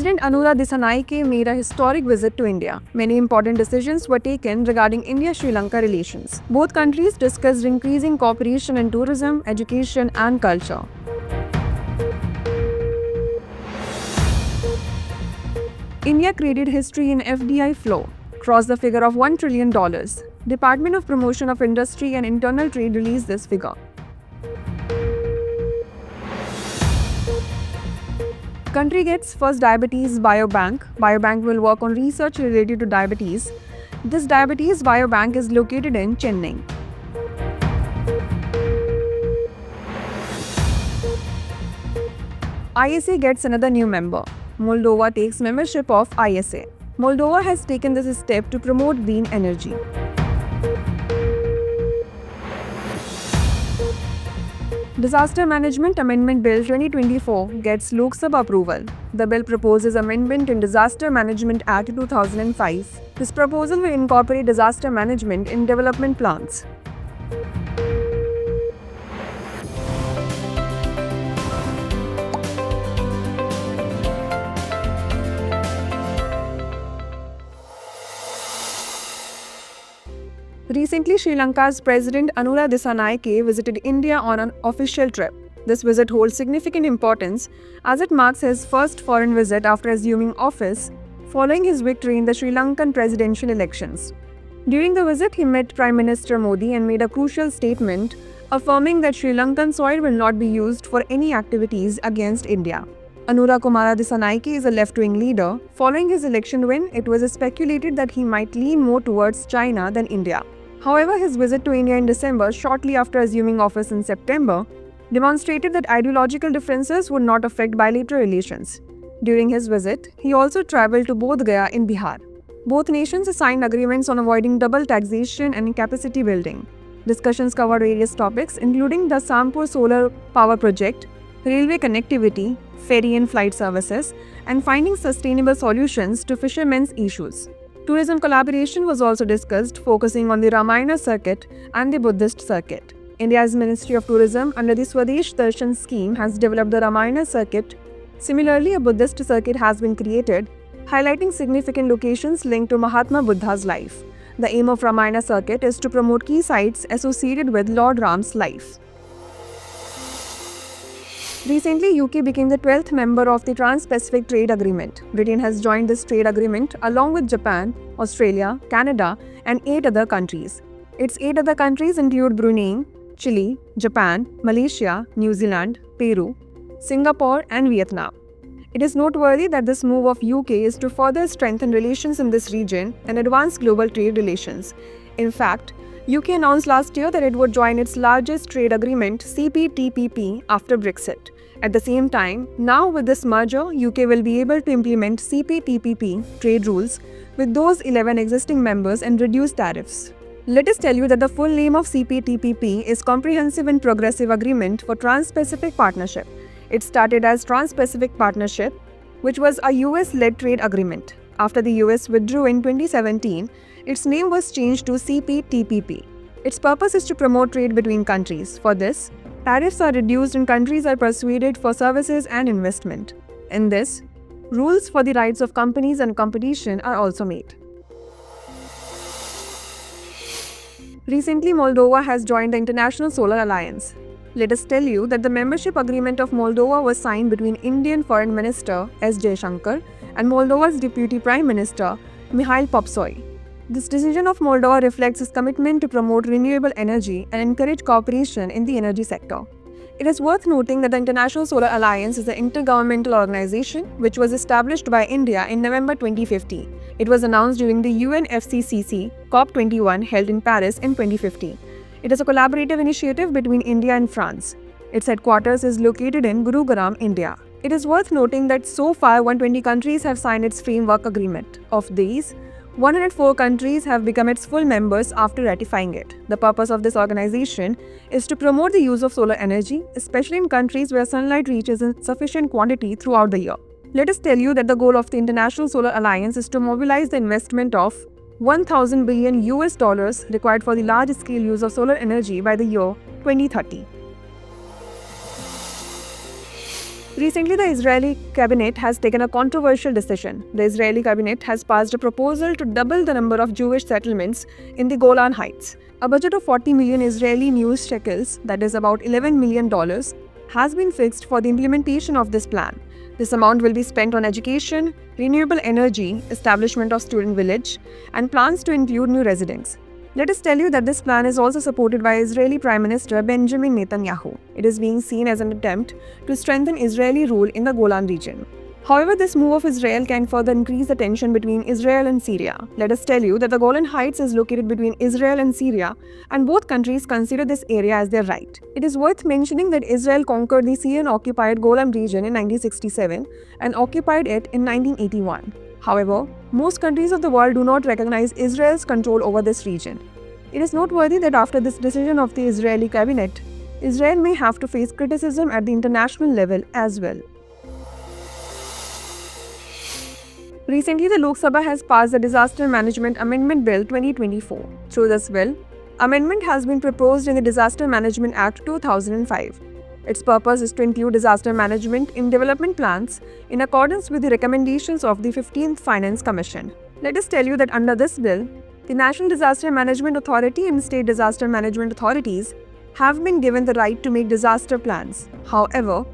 President Anura Dissanayake made a historic visit to India. Many important decisions were taken regarding India-Sri Lanka relations. Both countries discussed increasing cooperation in tourism, education, and culture. India created history in FDI flow, crossed the figure of $1 trillion. Department of Promotion of Industry and Internal Trade released this figure. Country gets first diabetes biobank. Biobank will work on research related to diabetes. This diabetes biobank is located in Chennai. ISA gets another new member. Moldova takes membership of ISA. Moldova has taken this step to promote green energy. Disaster Management Amendment Bill 2024 gets Lok Sabha approval. The bill proposes amendment in Disaster Management Act 2005. This proposal will incorporate disaster management in development plans. Recently, Sri Lanka's President Anura Dissanayake visited India on an official trip. This visit holds significant importance as it marks his first foreign visit after assuming office following his victory in the Sri Lankan presidential elections. During the visit, he met Prime Minister Modi and made a crucial statement affirming that Sri Lankan soil will not be used for any activities against India. Anura Kumara Dissanayake is a left-wing leader. Following his election win, it was speculated that he might lean more towards China than India. However, his visit to India in December, shortly after assuming office in September, demonstrated that ideological differences would not affect bilateral relations. During his visit, he also travelled to Bodh Gaya in Bihar. Both nations signed agreements on avoiding double taxation and capacity building. Discussions covered various topics, including the Sampur Solar Power Project, railway connectivity, ferry and flight services, and finding sustainable solutions to fishermen's issues. Tourism collaboration was also discussed, focusing on the Ramayana circuit and the Buddhist circuit. India's Ministry of Tourism under the Swadesh Darshan scheme has developed the Ramayana circuit. Similarly, a Buddhist circuit has been created, highlighting significant locations linked to Mahatma Buddha's life. The aim of Ramayana circuit is to promote key sites associated with Lord Ram's life. Recently, UK became the 12th member of the Trans-Pacific Trade Agreement. Britain has joined this trade agreement along with Japan, Australia, Canada, and 8 other countries. Its 8 other countries include Brunei, Chile, Japan, Malaysia, New Zealand, Peru, Singapore, and Vietnam. It is noteworthy that this move of UK is to further strengthen relations in this region and advance global trade relations. In fact, UK announced last year that it would join its largest trade agreement, CPTPP, after Brexit. At the same time, now with this merger, UK will be able to implement CPTPP trade rules with those 11 existing members and reduce tariffs. Let us tell you that the full name of CPTPP is Comprehensive and Progressive Agreement for Trans-Pacific Partnership. It started as Trans-Pacific Partnership, which was a US-led trade agreement. After the US withdrew in 2017, its name was changed to CPTPP. Its purpose is to promote trade between countries. For this, tariffs are reduced and countries are persuaded for services and investment. In this, rules for the rights of companies and competition are also made. Recently, Moldova has joined the International Solar Alliance. Let us tell you that the membership agreement of Moldova was signed between Indian Foreign Minister S. Jaishankar and Moldova's Deputy Prime Minister Mikhail Popsoy. This decision of Moldova reflects its commitment to promote renewable energy and encourage cooperation in the energy sector. It is worth noting that the International Solar Alliance is an intergovernmental organization which was established by India in November 2015. It was announced during the UNFCCC COP21 held in Paris in 2015. It is a collaborative initiative between India and France. Its headquarters is located in Gurugram, India. It is worth noting that so far 120 countries have signed its framework agreement. Of these, 104 countries have become its full members after ratifying it. The purpose of this organization is to promote the use of solar energy, especially in countries where sunlight reaches in sufficient quantity throughout the year. Let us tell you that the goal of the International Solar Alliance is to mobilize the investment of $1,000 billion required for the large-scale use of solar energy by the year 2030. Recently, the Israeli cabinet has taken a controversial decision. The Israeli cabinet has passed a proposal to double the number of Jewish settlements in the Golan Heights. A budget of 40 million Israeli news shekels, that is about $11 million, has been fixed for the implementation of this plan. This amount will be spent on education, renewable energy, establishment of student village, and plans to include new residents. Let us tell you that this plan is also supported by Israeli Prime Minister Benjamin Netanyahu. It is being seen as an attempt to strengthen Israeli rule in the Golan region. However, this move of Israel can further increase the tension between Israel and Syria. Let us tell you that the Golan Heights is located between Israel and Syria, and both countries consider this area as their right. It is worth mentioning that Israel conquered the Syrian-occupied Golan region in 1967 and occupied it in 1981. However, most countries of the world do not recognize Israel's control over this region. It is noteworthy that after this decision of the Israeli cabinet, Israel may have to face criticism at the international level as well. Recently, the Lok Sabha has passed the Disaster Management Amendment Bill 2024. Through this bill, amendment has been proposed in the Disaster Management Act 2005. Its purpose is to include disaster management in development plans in accordance with the recommendations of the 15th Finance Commission. Let us tell you that under this bill, the National Disaster Management Authority and State Disaster Management Authorities have been given the right to make disaster plans. However,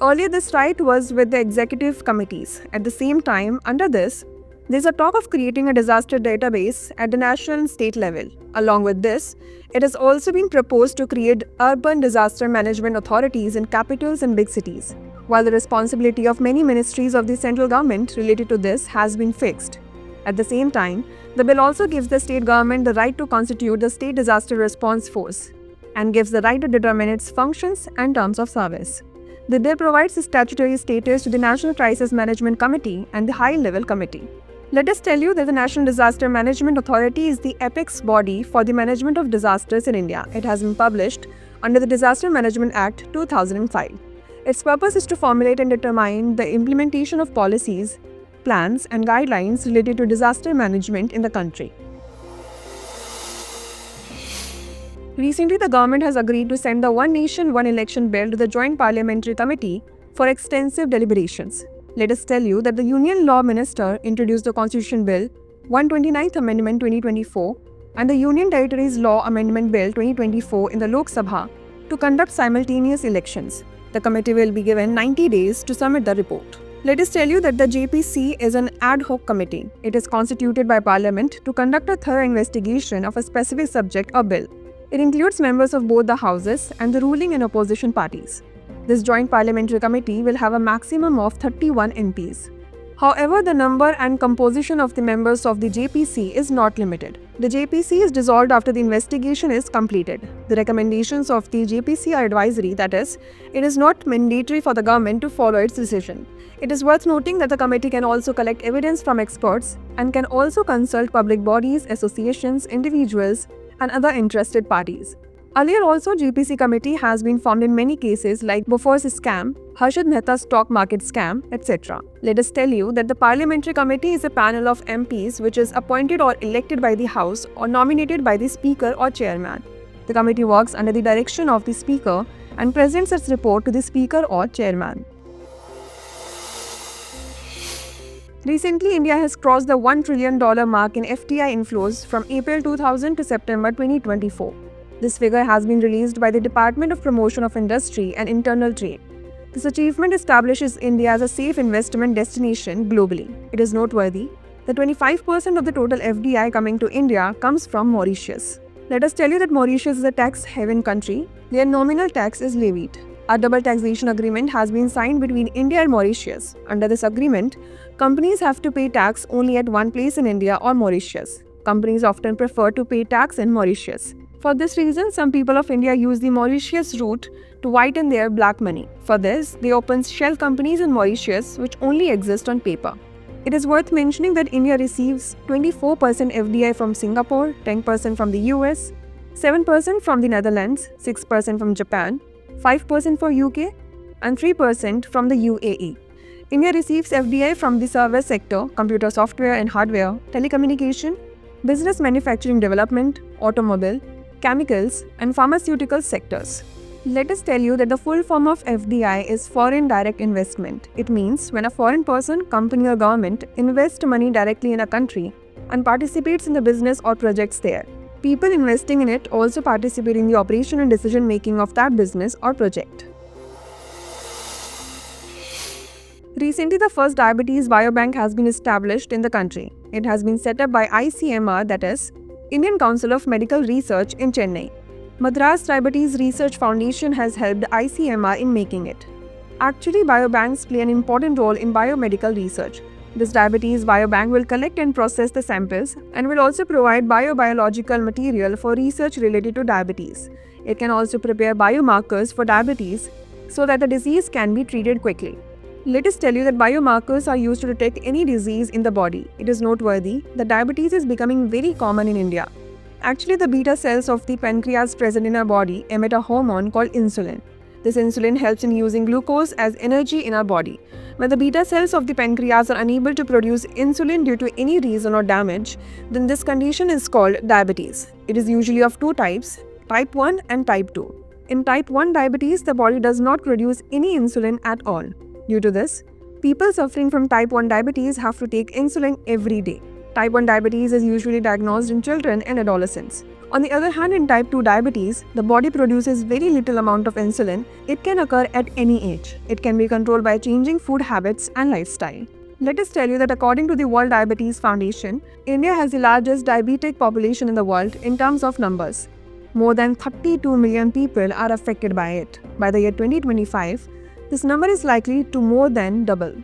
earlier this right was with the executive committees. At the same time, under this, there is a talk of creating a disaster database at the national and state level. Along with this, it has also been proposed to create urban disaster management authorities in capitals and big cities, while the responsibility of many ministries of the central government related to this has been fixed. At the same time, the bill also gives the state government the right to constitute the State Disaster Response Force and gives the right to determine its functions and terms of service. The bill provides a statutory status to the National Crisis Management Committee and the High Level Committee. Let us tell you that the National Disaster Management Authority is the apex body for the management of disasters in India. It has been published under the Disaster Management Act 2005. Its purpose is to formulate and determine the implementation of policies, plans, and guidelines related to disaster management in the country. Recently, the government has agreed to send the One Nation, One Election bill to the Joint Parliamentary Committee for extensive deliberations. Let us tell you that the Union Law Minister introduced the Constitution Bill 129th Amendment 2024 and the Union Territories Law Amendment Bill 2024 in the Lok Sabha to conduct simultaneous elections. The committee will be given 90 days to submit the report. Let us tell you that the JPC is an ad hoc committee. It is constituted by Parliament to conduct a thorough investigation of a specific subject or bill. It includes members of both the houses and the ruling and opposition parties. This joint parliamentary committee will have a maximum of 31 MPs. However, the number and composition of the members of the JPC is not limited. The JPC is dissolved after the investigation is completed. The recommendations of the JPC are advisory, that is, it is not mandatory for the government to follow its decision. It is worth noting that the committee can also collect evidence from experts and can also consult public bodies, associations, individuals, and other interested parties. Earlier also, JPC committee has been formed in many cases like Bofors scam, Harshad Mehta stock market scam, etc. Let us tell you that the parliamentary committee is a panel of MPs which is appointed or elected by the House or nominated by the Speaker or Chairman. The committee works under the direction of the Speaker and presents its report to the Speaker or Chairman. Recently, India has crossed the $1 trillion mark in FDI inflows from April 2000 to September 2024. This figure has been released by the Department of Promotion of Industry and Internal Trade. This achievement establishes India as a safe investment destination globally. It is noteworthy that 25% of the total FDI coming to India comes from Mauritius. Let us tell you that Mauritius is a tax haven country. Their nominal tax is levied. A double taxation agreement has been signed between India and Mauritius. Under this agreement, companies have to pay tax only at one place in India or Mauritius. Companies often prefer to pay tax in Mauritius. For this reason, some people of India use the Mauritius route to whiten their black money. For this, they open shell companies in Mauritius which only exist on paper. It is worth mentioning that India receives 24% FDI from Singapore, 10% from the US, 7% from the Netherlands, 6% from Japan, 5% for UK, and 3% from the UAE. India receives FDI from the service sector, computer software and hardware, telecommunication, business manufacturing development, automobile, chemicals, and pharmaceutical sectors. Let us tell you that the full form of FDI is Foreign Direct Investment. It means when a foreign person, company or government invests money directly in a country and participates in the business or projects there. People investing in it also participate in the operation and decision making of that business or project. Recently, the first diabetes biobank has been established in the country. It has been set up by ICMR, that is, Indian Council of Medical Research in Chennai. Madras Diabetes Research Foundation has helped ICMR in making it. Actually, biobanks play an important role in biomedical research. This diabetes biobank will collect and process the samples and will also provide biobiological material for research related to diabetes. It can also prepare biomarkers for diabetes so that the disease can be treated quickly. Let us tell you that biomarkers are used to detect any disease in the body. It is noteworthy that diabetes is becoming very common in India. Actually, the beta cells of the pancreas present in our body emit a hormone called insulin. This insulin helps in using glucose as energy in our body. When the beta cells of the pancreas are unable to produce insulin due to any reason or damage, then this condition is called diabetes. It is usually of two types, type 1 and type 2. In type 1 diabetes, the body does not produce any insulin at all. Due to this, people suffering from type 1 diabetes have to take insulin every day. Type 1 diabetes is usually diagnosed in children and adolescents. On the other hand, in type 2 diabetes, the body produces very little amount of insulin. It can occur at any age. It can be controlled by changing food habits and lifestyle. Let us tell you that according to the World Diabetes Foundation, India has the largest diabetic population in the world in terms of numbers. More than 32 million people are affected by it. By the year 2025, this number is likely to more than double.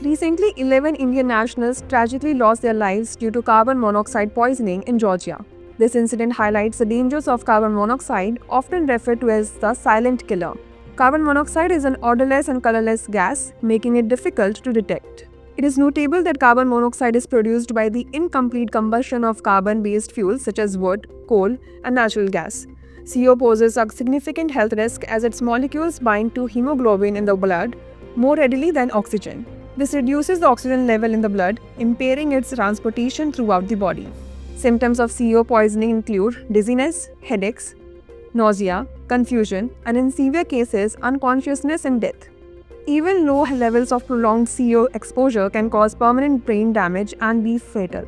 Recently, 11 Indian nationals tragically lost their lives due to carbon monoxide poisoning in Georgia. This incident highlights the dangers of carbon monoxide, often referred to as the silent killer. Carbon monoxide is an odorless and colorless gas, making it difficult to detect. It is notable that carbon monoxide is produced by the incomplete combustion of carbon-based fuels such as wood, coal, and natural gas. CO poses a significant health risk as its molecules bind to hemoglobin in the blood more readily than oxygen. This reduces the oxygen level in the blood, impairing its transportation throughout the body. Symptoms of CO poisoning include dizziness, headaches, nausea, confusion, and in severe cases, unconsciousness and death. Even low levels of prolonged CO exposure can cause permanent brain damage and be fatal.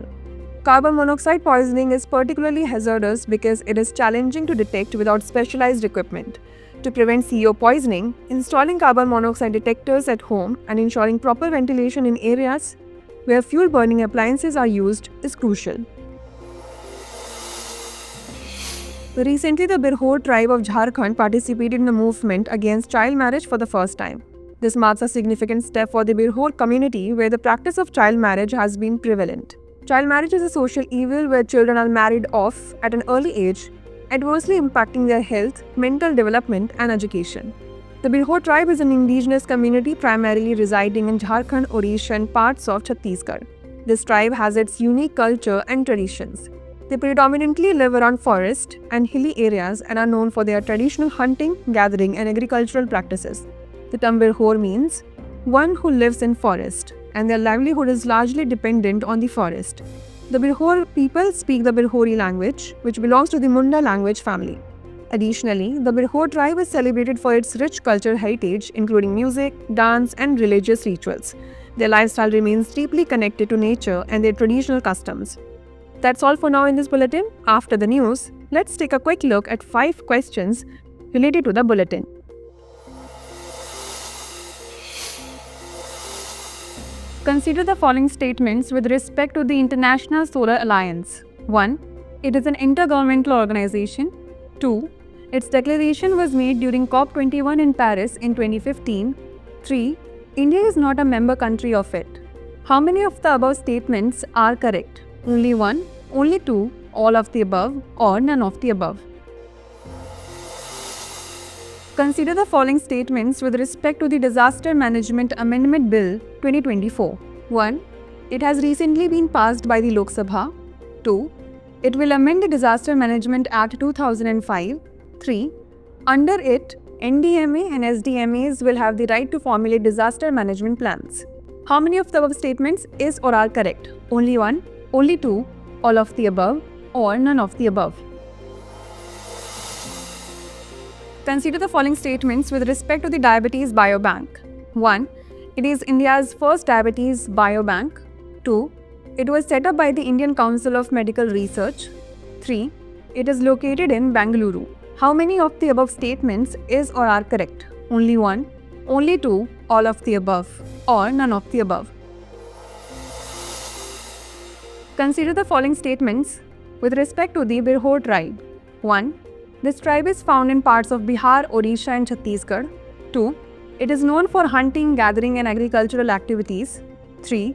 Carbon monoxide poisoning is particularly hazardous because it is challenging to detect without specialized equipment. To prevent CO poisoning, installing carbon monoxide detectors at home and ensuring proper ventilation in areas where fuel-burning appliances are used is crucial. Recently, the Birhor tribe of Jharkhand participated in the movement against child marriage for the first time. This marks a significant step for the Birhor community where the practice of child marriage has been prevalent. Child marriage is a social evil where children are married off at an early age, adversely impacting their health, mental development, and education. The Birhor tribe is an indigenous community primarily residing in Jharkhand, Odisha, and parts of Chhattisgarh. This tribe has its unique culture and traditions. They predominantly live around forest and hilly areas and are known for their traditional hunting, gathering, and agricultural practices. The term Birhor means one who lives in forest, and their livelihood is largely dependent on the forest. The Birhor people speak the Birhori language, which belongs to the Munda language family. Additionally, the Birhor tribe is celebrated for its rich cultural heritage, including music, dance, and religious rituals. Their lifestyle remains deeply connected to nature and their traditional customs. That's all for now in this bulletin. After the news, let's take a quick look at 5 questions related to the bulletin. Consider the following statements with respect to the International Solar Alliance. 1. It is an intergovernmental organization. 2. Its declaration was made during COP21 in Paris in 2015. 3. India is not a member country of it. How many of the above statements are correct? Only 1, only 2, all of the above, or none of the above. Consider the following statements with respect to the Disaster Management Amendment Bill 2024. 1. It has recently been passed by the Lok Sabha. 2. It will amend the Disaster Management Act 2005. 3. Under it, NDMA and SDMAs will have the right to formulate disaster management plans. How many of the above statements is or are correct? Only 1, only 2, all of the above, or none of the above. Consider the following statements with respect to the Diabetes Biobank. 1. It is India's first diabetes biobank. 2. It was set up by the Indian Council of Medical Research. 3. It is located in Bengaluru. How many of the above statements is or are correct? Only 1, only 2, all of the above, or none of the above. Consider the following statements with respect to the Birhor tribe. 1. This tribe is found in parts of Bihar, Odisha and Chhattisgarh. 2. It is known for hunting, gathering and agricultural activities. 3.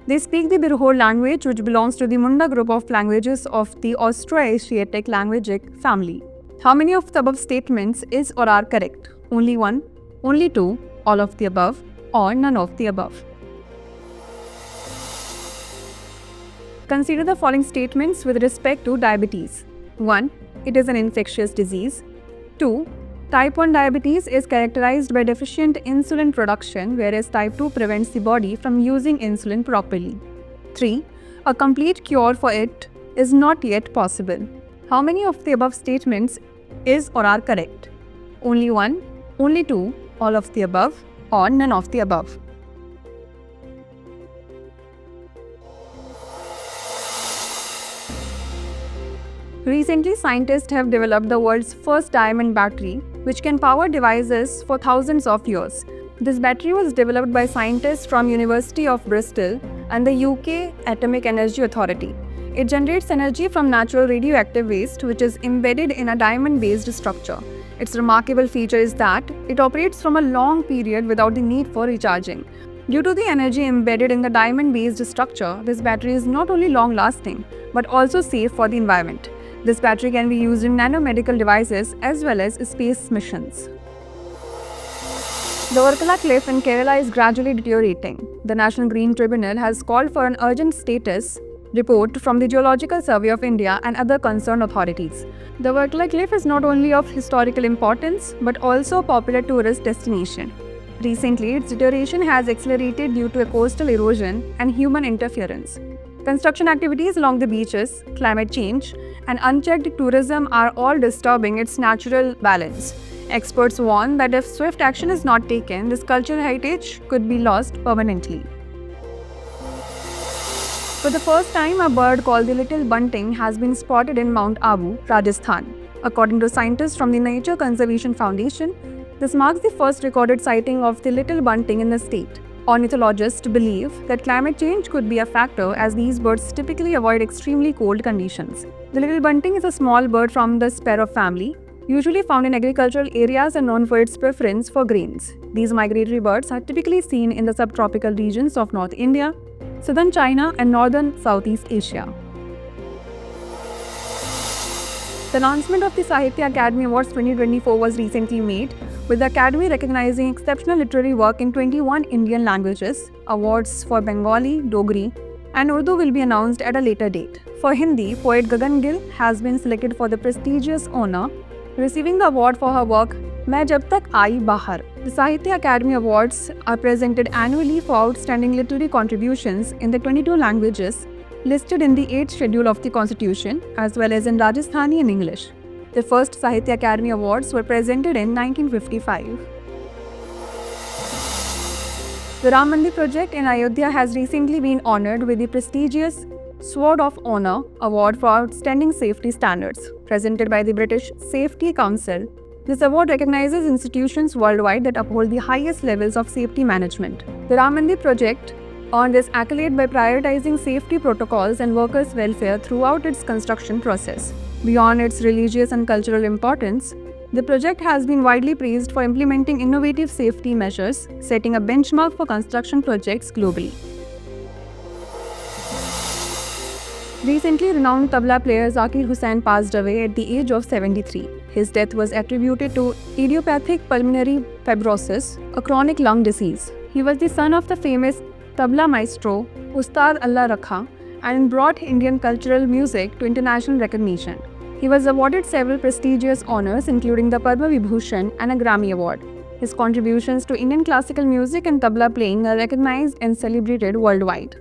They speak the Birhor language, which belongs to the Munda group of languages of the Austroasiatic languagic family. How many of the above statements is or are correct? Only 1, only 2, all of the above, or none of the above. Consider the following statements with respect to diabetes. 1. It is an infectious disease. 2. Type 1 diabetes is characterized by deficient insulin production, whereas type 2 prevents the body from using insulin properly. 3. A complete cure for it is not yet possible. How many of the above statements is or are correct? Only 1, only 2, all of the above, or none of the above. Recently, scientists have developed the world's first diamond battery, which can power devices for thousands of years. This battery was developed by scientists from University of Bristol and the UK Atomic Energy Authority. It generates energy from natural radioactive waste, which is embedded in a diamond-based structure. Its remarkable feature is that it operates from a long period without the need for recharging. Due to the energy embedded in the diamond-based structure, this battery is not only long-lasting, but also safe for the environment. This battery can be used in nanomedical devices as well as space missions. The Varkala cliff in Kerala is gradually deteriorating. The National Green Tribunal has called for an urgent status report from the Geological Survey of India and other concerned authorities. The Varkala cliff is not only of historical importance but also a popular tourist destination. Recently, its deterioration has accelerated due to coastal erosion and human interference. Construction activities along the beaches, climate change, and unchecked tourism are all disturbing its natural balance. Experts warn that if swift action is not taken, this cultural heritage could be lost permanently. For the first time, a bird called the little bunting has been spotted in Mount Abu, Rajasthan. According to scientists from the Nature Conservation Foundation, this marks the first recorded sighting of the little bunting in the state. Ornithologists believe that climate change could be a factor as these birds typically avoid extremely cold conditions. The little bunting is a small bird from the sparrow family, usually found in agricultural areas and known for its preference for grains. These migratory birds are typically seen in the subtropical regions of North India, southern China, and northern Southeast Asia. The announcement of the Sahitya Akademi Awards 2024 was recently made, with the Academy recognizing exceptional literary work in 21 Indian languages. Awards for Bengali, Dogri, and Urdu will be announced at a later date. For Hindi, poet Gagan Gill has been selected for the prestigious honor, receiving the award for her work Main Jab Tak Aayi Bahar. The Sahitya Akademi Awards are presented annually for outstanding literary contributions in the 22 languages listed in the 8th schedule of the Constitution, as well as in Rajasthani and English. The first Sahitya Akademi Awards were presented in 1955. The Ram Mandir project in Ayodhya has recently been honored with the prestigious Sword of Honour Award for Outstanding Safety Standards, presented by the British Safety Council. This award recognizes institutions worldwide that uphold the highest levels of safety management. The Ram Mandir project earned this accolade by prioritizing safety protocols and workers' welfare throughout its construction process. Beyond its religious and cultural importance, the project has been widely praised for implementing innovative safety measures, setting a benchmark for construction projects globally. Recently, renowned tabla player Zakir Hussain passed away at the age of 73. His death was attributed to idiopathic pulmonary fibrosis, a chronic lung disease. He was the son of the famous tabla maestro Ustad Allah Rakha and brought Indian cultural music to international recognition. He was awarded several prestigious honors, including the Padma Vibhushan and a Grammy Award. His contributions to Indian classical music and tabla playing are recognized and celebrated worldwide.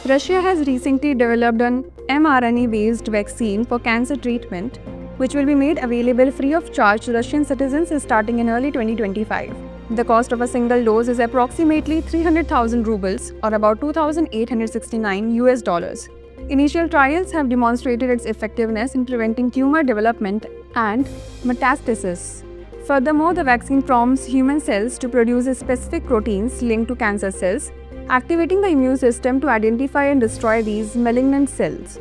Russia has recently developed an mRNA-based vaccine for cancer treatment. which will be made available free of charge to Russian citizens starting in early 2025. The cost of a single dose is approximately 300,000 rubles or about 2,869 US dollars. Initial trials have demonstrated its effectiveness in preventing tumor development and metastasis. Furthermore, the vaccine prompts human cells to produce specific proteins linked to cancer cells, activating the immune system to identify and destroy these malignant cells.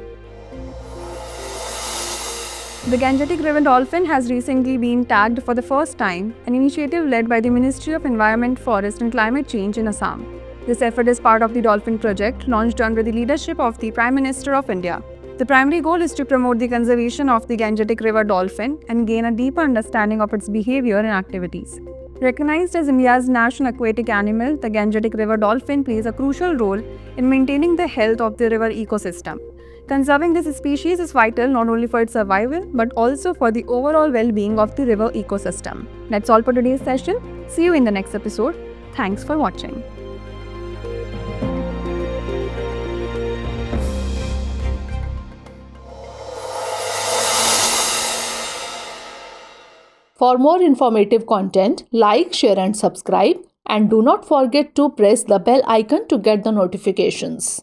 The Gangetic River dolphin has recently been tagged for the first time, an initiative led by the Ministry of Environment, Forest and Climate Change in Assam. This effort is part of the Dolphin Project, launched under the leadership of the Prime Minister of India. The primary goal is to promote the conservation of the Gangetic River dolphin and gain a deeper understanding of its behavior and activities. Recognized as India's national aquatic animal, the Gangetic River dolphin plays a crucial role in maintaining the health of the river ecosystem. Conserving this species is vital not only for its survival but also for the overall well-being of the river ecosystem. That's all for today's session. See you in the next episode. Thanks for watching. For more informative content, like, share and subscribe, and do not forget to press the bell icon to get the notifications.